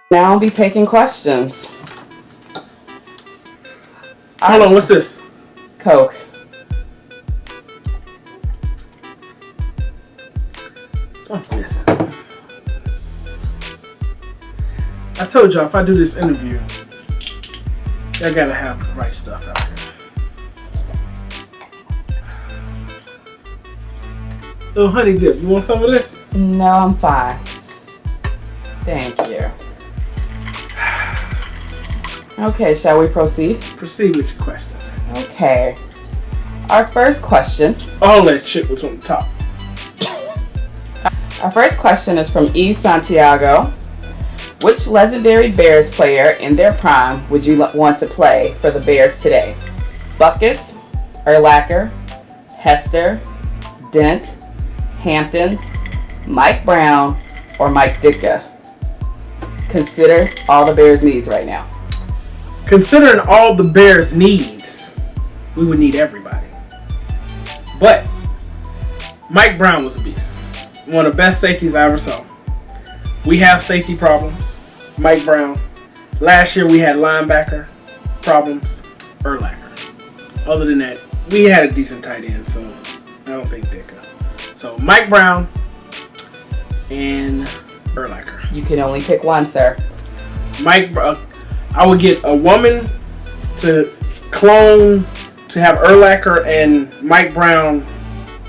Now I'll be taking questions. Hold on, what's this? Coke. Something's missing. I told y'all if I do this interview, I gotta have the right stuff out here. Little honey dip. You want some of this? No, I'm fine. Thank you. Okay, shall we proceed? Proceed with your questions. Okay. Our first question. All that shit was on the top. Our first question is from E. Santiago. Which legendary Bears player in their prime would you want to play for the Bears today? Buckus, Urlacher, Hester, Dent, Hampton, Mike Brown, or Mike Ditka? Consider all the Bears' needs right now. Considering all the Bears' needs, we would need everybody. But Mike Brown was a beast. One of the best safeties I ever saw. We have safety problems. Mike Brown. Last year we had linebacker problems. Urlacher. Other than that, we had a decent tight end, so I don't think Ditka. So Mike Brown and Urlacher. You can only pick one, sir. I would get a woman to clone to have Urlacher and Mike Brown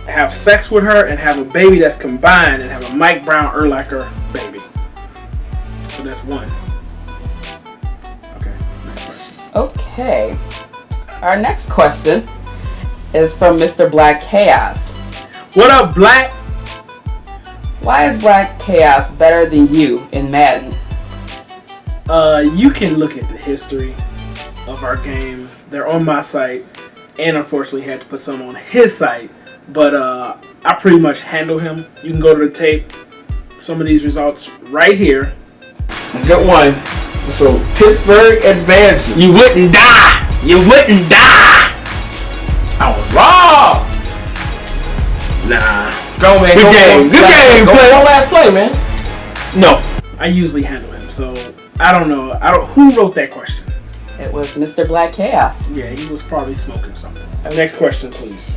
have sex with her and have a baby that's combined and have a Mike Brown Urlacher baby. So that's one. Okay, next question. Okay. Our next question is from Mr. Black Chaos. What up, Black? Why is Black Chaos better than you in Madden? You can look at the history of our games. They're on my site, and unfortunately had to put some on his site. But I pretty much handle him. You can go to the tape. Some of these results right here. Good one. So Pittsburgh advances. You wouldn't die. You wouldn't die. I was wrong. Nah. Go, man. Good game. Good game, play. Don't last play, man. No. I usually handle him, so I don't know. Who wrote that question? It was Mr. Black Chaos. Yeah, he was probably smoking something. Next question, please.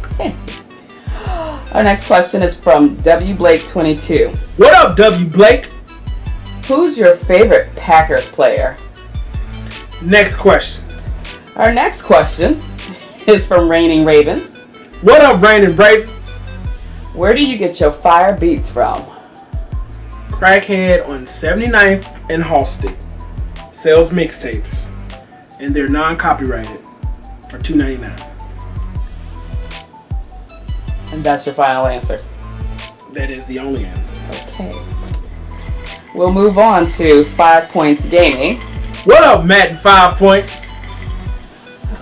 Our next question is from W. Blake 22. What up, W. Blake? Who's your favorite Packers player? Next question. Our next question is from Raining Ravens. What up, Raining Ravens? Where do you get your fire beats from? Crackhead on 79th and Halsted sells mixtapes, and they're non-copyrighted for $2.99. And that's your final answer. That is the only answer. Okay. We'll move on to 5 Points Gaming. What up, Madden 5 Points?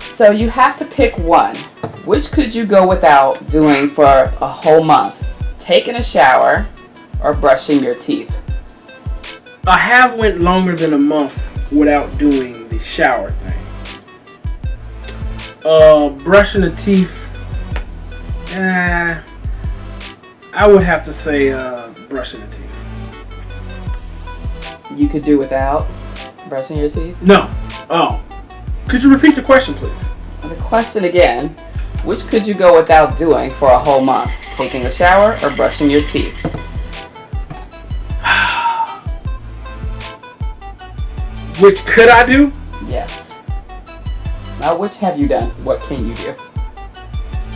So you have to pick one. Which could you go without doing for a whole month? Taking a shower or brushing your teeth? I have went longer than a month without doing the shower thing. Brushing the teeth. I would have to say brushing the teeth. You could do without brushing your teeth? No. Oh. Could you repeat the question, please? The question again. Which could you go without doing for a whole month? Taking a shower or brushing your teeth? Which could I do? Yes. Now, which have you done? What can you do?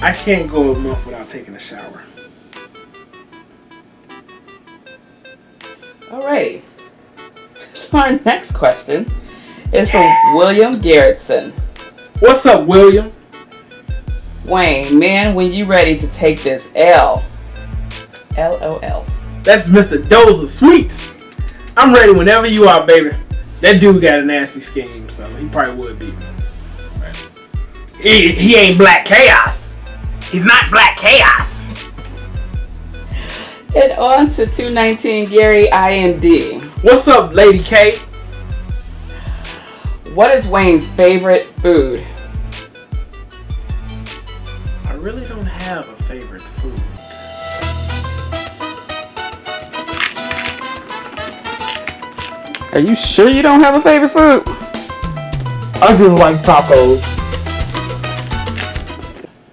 I can't go a month without taking a shower. Alrighty. So our next question is from William Garrettson. What's up, William? Wayne, man, when you ready to take this L? LOL. That's Mr. Dozer Sweets. I'm ready whenever you are, baby. That dude got a nasty scheme, so he probably would beat me. Right. He ain't Black Chaos. He's not Black Chaos. And on to 219 Gary IND. What's up, Lady K? What is Wayne's favorite food? I really don't have a favorite food. Are you sure you don't have a favorite food? I just like tacos.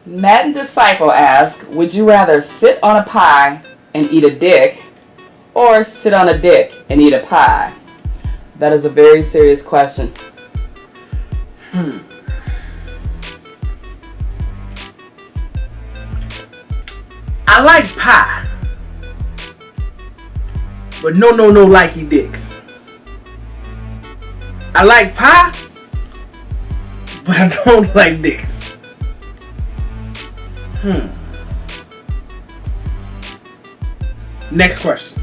Madden Disciple asks, would you rather sit on a pie and eat a dick, or sit on a dick and eat a pie? That is a very serious question. I like pie, but no likey dicks. I like pie, but I don't like dicks. Next question.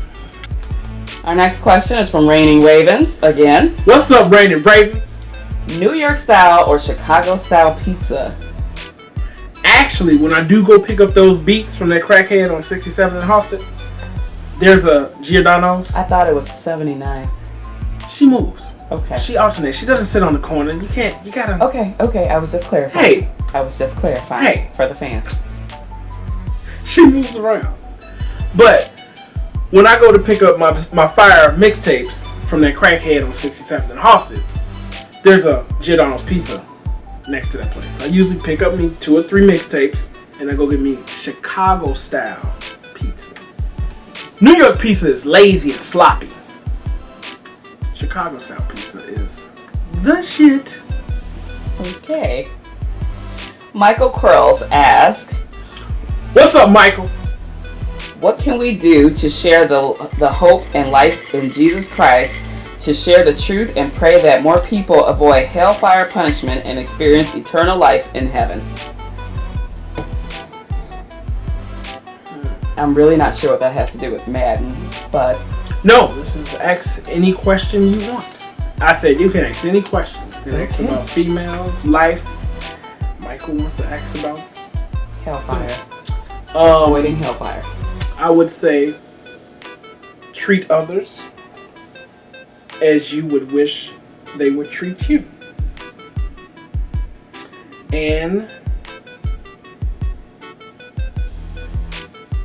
Our next question is from Raining Ravens again. What's up, Raining Ravens? New York style or Chicago style pizza? Actually, when I do go pick up those beats from that crackhead on 67 and Halsted, there's a Giordano's. I thought it was 79. She moves. Okay. She alternates. She doesn't sit on the corner. You gotta. Okay. I was just clarifying. Hey. I was just clarifying. Hey. For the fans. She moves around. But when I go to pick up my fire mixtapes from that crackhead on 67th and Halsted, there's a Giordano's pizza next to that place. I usually pick up me 2 or 3 mixtapes and I go get me Chicago style pizza. New York pizza is lazy and sloppy. Chicago style pizza is the shit. Okay. Michael Curls asks, what's up, Michael? what can we do to share the hope and life in Jesus Christ, to share the truth and pray that more people avoid hellfire punishment and experience eternal life in heaven? I'm really not sure what that has to do with Madden, but... No, this is ask any question you want. I said you can ask any question. You can ask about females, life. Michael wants to ask about hellfire. Avoiding hellfire. I would say treat others as you would wish they would treat you. And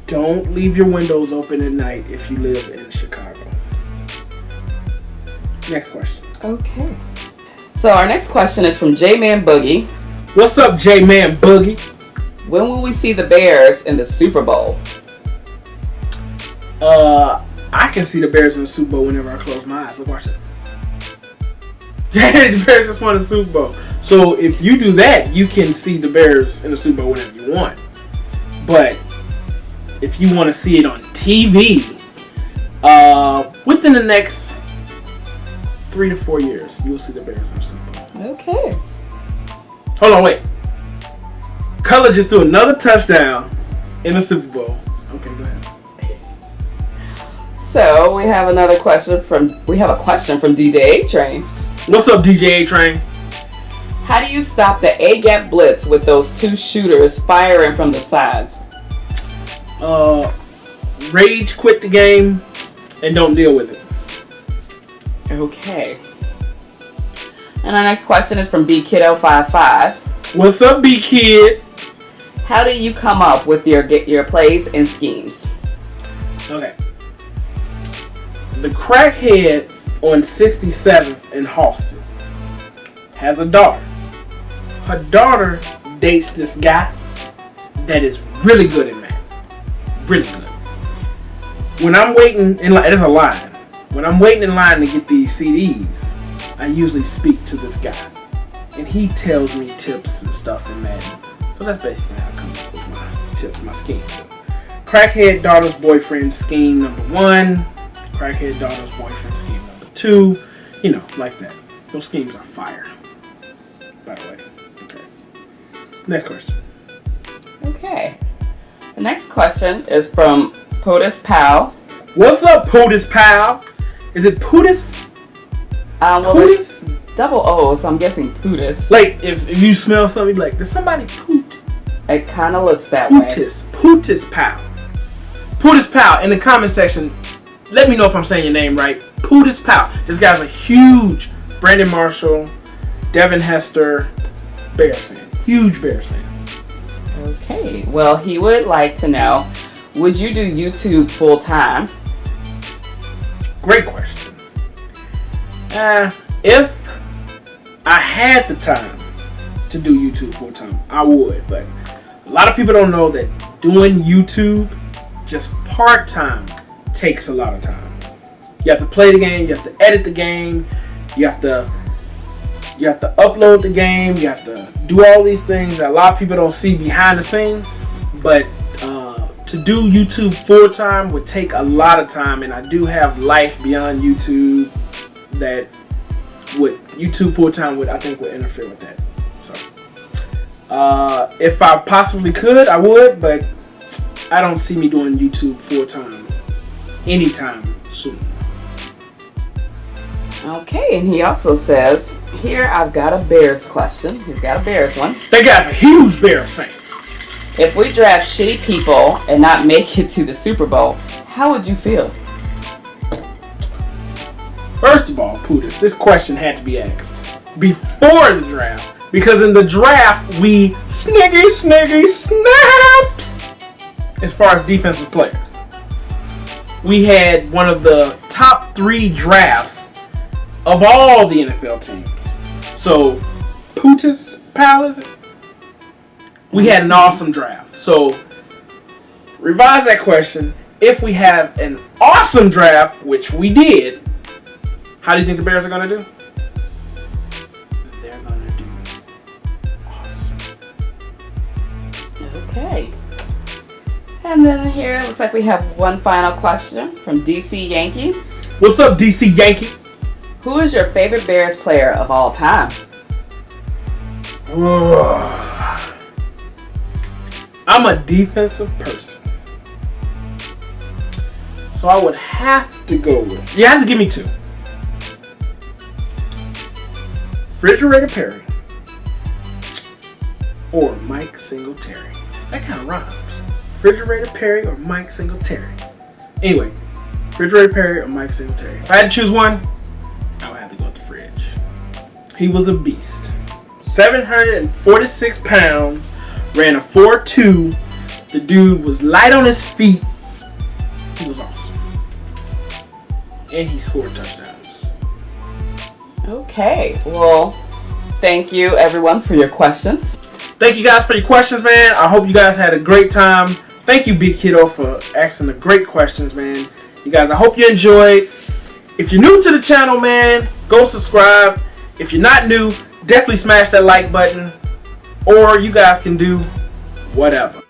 don't leave your windows open at night if you live in Chicago. Next question. Okay. So our next question is from J-Man Boogie. What's up, J-Man Boogie? When will we see the Bears in the Super Bowl? I can see the Bears in the Super Bowl whenever I close my eyes. Look, watch it. The Bears just won the Super Bowl. So if you do that, you can see the Bears in the Super Bowl whenever you want. But if you want to see it on TV, within the next 3 to 4 years, you will see the Bears in the Super Bowl. Okay. Hold on, wait. Cutler just threw another touchdown in the Super Bowl. Okay, go ahead. So we have a question from DJ A-Train. What's up, DJ A-Train? How do you stop the A-gap blitz with those 2 shooters firing from the sides? Rage quit the game and don't deal with it. Okay. And our next question is from BKiddo55. What's up, B-Kid? How do you come up with your plays and schemes? Okay. The crackhead on 67th and Halsted has a daughter. Her daughter dates this guy that is really good at math. Really good. When I'm waiting in line, there's a line. When I'm waiting in line to get these CDs, I usually speak to this guy. And he tells me tips and stuff in Madden. So that's basically how I come up with my tips, my scheme. Crackhead daughter's boyfriend scheme number 1. Crackhead daughter's boyfriend scheme number 2. You know, like that. Those schemes are fire. By the way. Okay. Next question. Okay. The next question is from POTUS Pal. What's up, POTUS Pal? Is it POTUS? Well, POTUS? there's double O, so I'm guessing POTUS. Like, if you smell something, you'd be like, did somebody poot? It kind of looks that POTUS. POTUS Pal. POTUS Pal, in the comment section, let me know if I'm saying your name right. POTUS Pal. This guy's a huge Brandon Marshall, Devin Hester Bears fan. Huge Bears fan. Okay. Well, he would like to know, would you do YouTube full time? Great question. If I had the time to do YouTube full time, I would. But a lot of people don't know that doing YouTube just part time takes a lot of time. You have to play the game, you have to edit the game, you have to upload the game, you have to do all these things that a lot of people don't see behind the scenes. But to do YouTube full time would take a lot of time, and I do have life beyond YouTube that YouTube full time would interfere with that. So if I possibly could, I would, but I don't see me doing YouTube full time anytime soon. Okay, and he also says, here I've got a Bears question. He's got a Bears one. That guy's a huge Bears fan. If we draft shitty people and not make it to the Super Bowl, how would you feel? First of all, Pootis, this question had to be asked before the draft, because in the draft we sniggy snapped as far as defensive players. We had one of the top 3 drafts of all the NFL teams. So, Pootis, pal, is it? We had an awesome draft. So, revise that question. If we have an awesome draft, which we did, how do you think the Bears are going to do? They're going to do awesome. Okay. And then here, it looks like we have one final question from DC Yankee. What's up, DC Yankee? Who is your favorite Bears player of all time? I'm a defensive person, so I would have to go with... You have to give me 2. Refrigerator Perry or Mike Singletary. That kind of rhymes. Refrigerator Perry or Mike Singletary. Anyway, Refrigerator Perry or Mike Singletary. If I had to choose one, I would have to go with the fridge. He was a beast. 746 pounds, ran a 4.2. The dude was light on his feet. He was awesome. And he scored touchdowns. Okay, well, thank you everyone for your questions. Thank you guys for your questions, man. I hope you guys had a great time. Thank you, Big Kiddo, for asking the great questions, man. You guys, I hope you enjoyed. If you're new to the channel, man, go subscribe. If you're not new, definitely smash that like button. Or you guys can do whatever.